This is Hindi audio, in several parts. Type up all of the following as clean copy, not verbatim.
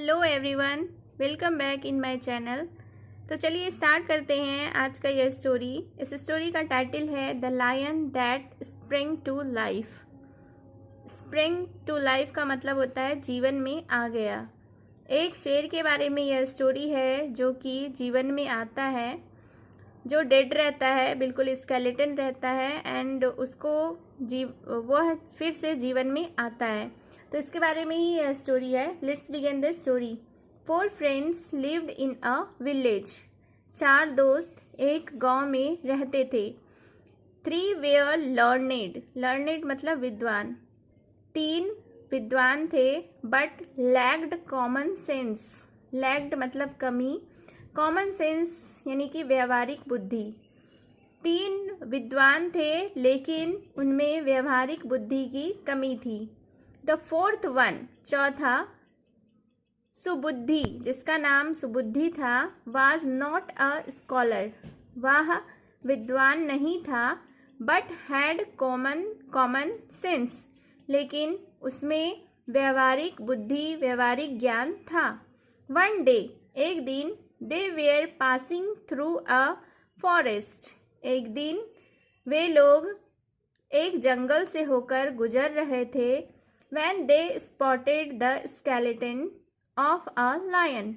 Hello everyone, welcome back in my channel. तो चलिए स्टार्ट करते हैं आज का यह स्टोरी। इस स्टोरी का टाइटल है the lion that spring to life. Spring to life का मतलब होता है जीवन में आ गया। एक शेर के बारे में यह स्टोरी है जो कि जीवन में आता है, जो डेड रहता है, बिल्कुल स्केलेटन रहता है एंड उसको वह फिर से जीवन में आता है। तो इसके बारे में ही यह स्टोरी है। Let's begin the story. 4 friends lived in a village. 4 दोस्त एक गांव में रहते थे। 3 वेयर लर्नेड। लर्नेड मतलब विद्वान। 3 विद्वान थे but lacked common sense. Lacked मतलब कमी, कॉमन सेंस यानी कि व्यावहारिक बुद्धि। 3 विद्वान थे लेकिन उनमें व्यावहारिक बुद्धि की कमी थी। द 4th वन, चौथा, सुबुद्धि, जिसका नाम सुबुद्धि था, वाज नॉट अ स्कॉलर। वह विद्वान नहीं था बट हैड कॉमन सेंस, लेकिन उसमें व्यावहारिक बुद्धि, व्यावहारिक ज्ञान था। वन डे, एक दिन, they were passing through a forest. एक दिन वे लोग एक जंगल से होकर गुजर रहे थे। When they spotted the skeleton of a lion।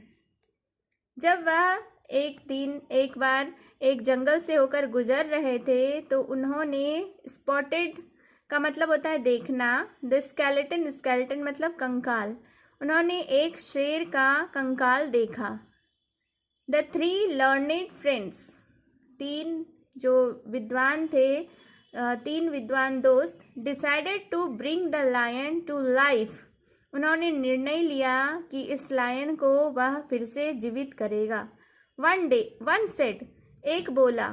जब वह एक बार एक जंगल से होकर गुजर रहे थे तो उन्होंने स्पॉटेड का मतलब होता है देखना, द स्केलेटन, स्केलेटन मतलब कंकाल, उन्होंने एक शेर का कंकाल देखा। द 3 लर्नेड फ्रेंड्स, 3 जो विद्वान थे, 3 विद्वान दोस्त, decided to bring the lion to life. उन्होंने निर्णय लिया कि इस लायन को वह फिर से जीवित करेगा। वन डे, वन सेड, एक बोला,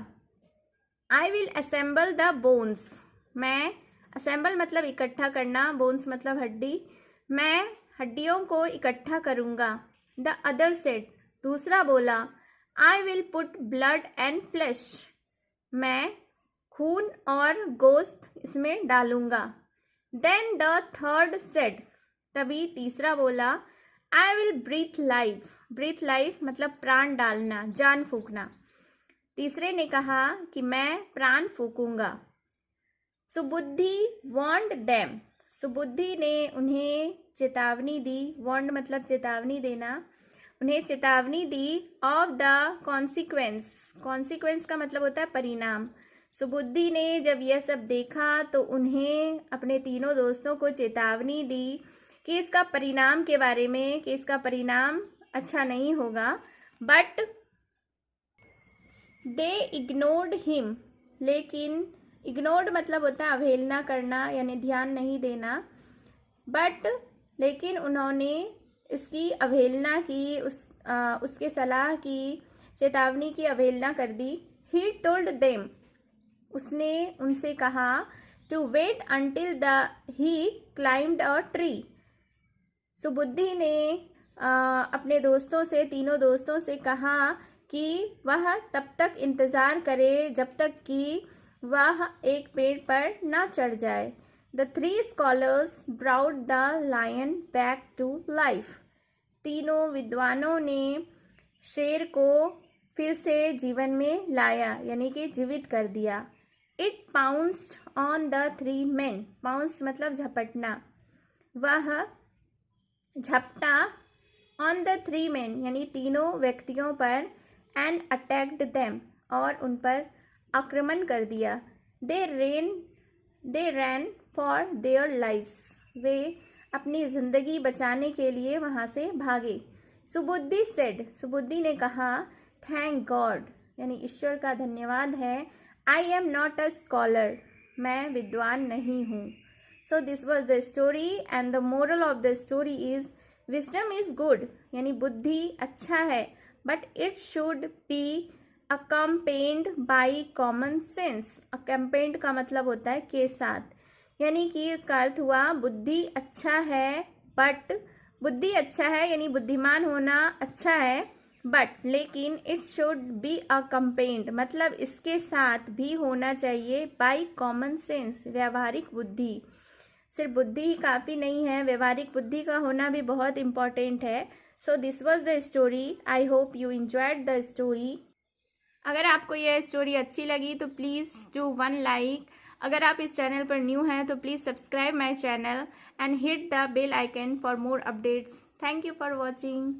I will assemble the bones. मैं, असेंबल मतलब इकट्ठा करना, बोन्स मतलब हड्डी, मैं हड्डियों को इकट्ठा करूँगा। द अदर सेड, दूसरा बोला, I will put blood and flash. मैं खून और गोश्त इसमें डालूंगा। देन द थर्ड सेड, तभी तीसरा बोला, I will breathe life. Breathe life मतलब प्राण डालना, जान फूकना। तीसरे ने कहा कि मैं प्राण फूकूंगा। सुबुद्धि वार्नड देम। सुबुद्धि ने उन्हें चेतावनी दी। वार्न मतलब चेतावनी देना, उन्हें चेतावनी the of the consequence. Consequence का मतलब होता है परिणाम। सुबुद्धि ने जब यह सब देखा तो उन्हें अपने तीनों दोस्तों को चेतावनी दी कि इसका परिणाम के बारे में, कि इसका परिणाम अच्छा नहीं होगा। But they ignored him. लेकिन इग्नोर्ड मतलब होता है अवहेलना करना, यानी ध्यान नहीं देना। बट लेकिन उन्होंने इसकी अवहेलना की, उसके सलाह की, चेतावनी की अवहेलना कर दी। ही टोल्ड देम, उसने उनसे कहा, to wait until the he climbed a tree. Subuddhi ने अपने दोस्तों से, तीनों दोस्तों से कहा कि वह तब तक इंतज़ार करे जब तक कि वह एक पेड़ पर ना चढ़ जाए। The 3 scholars brought the lion back to life. तीनों विद्वानों ने शेर को फिर से जीवन में लाया, यानी कि जीवित कर दिया। It pounced on the 3 men। Pounced मतलब झपटना। वह झपटा ऑन द 3 men यानी तीनों व्यक्तियों पर, एंड अटैक्ड देम, और उन पर आक्रमण कर दिया। दे रैन फॉर देयर लाइव्स। वे अपनी ज़िंदगी बचाने के लिए वहाँ से भागे। सुबुद्धि सेड, सुबुद्धि ने कहा, थैंक गॉड, यानी ईश्वर का धन्यवाद है, I am not a scholar, मैं विद्वान नहीं हूँ। So this was the story and the moral of the story is wisdom is good, यानी बुद्धि अच्छा है, but it should be accompanied by common sense. Accompanied का मतलब होता है के साथ, यानी कि इसका अर्थ हुआ बुद्धि अच्छा है, बट बुद्धि अच्छा है यानी बुद्धिमान होना अच्छा है, बट लेकिन इट शुड बी अकम्पेन्ड मतलब इसके साथ भी होना चाहिए बाई कॉमन सेंस, व्यावहारिक बुद्धि। सिर्फ बुद्धि ही काफ़ी नहीं है, व्यावहारिक बुद्धि का होना भी बहुत इम्पॉर्टेंट है। So this was the story. I hope you enjoyed the story. अगर आपको यह स्टोरी अच्छी लगी तो प्लीज़ डू वन लाइक. अगर आप इस चैनल पर न्यू हैं तो please subscribe my channel and hit the bell icon for more updates. Thank you for watching.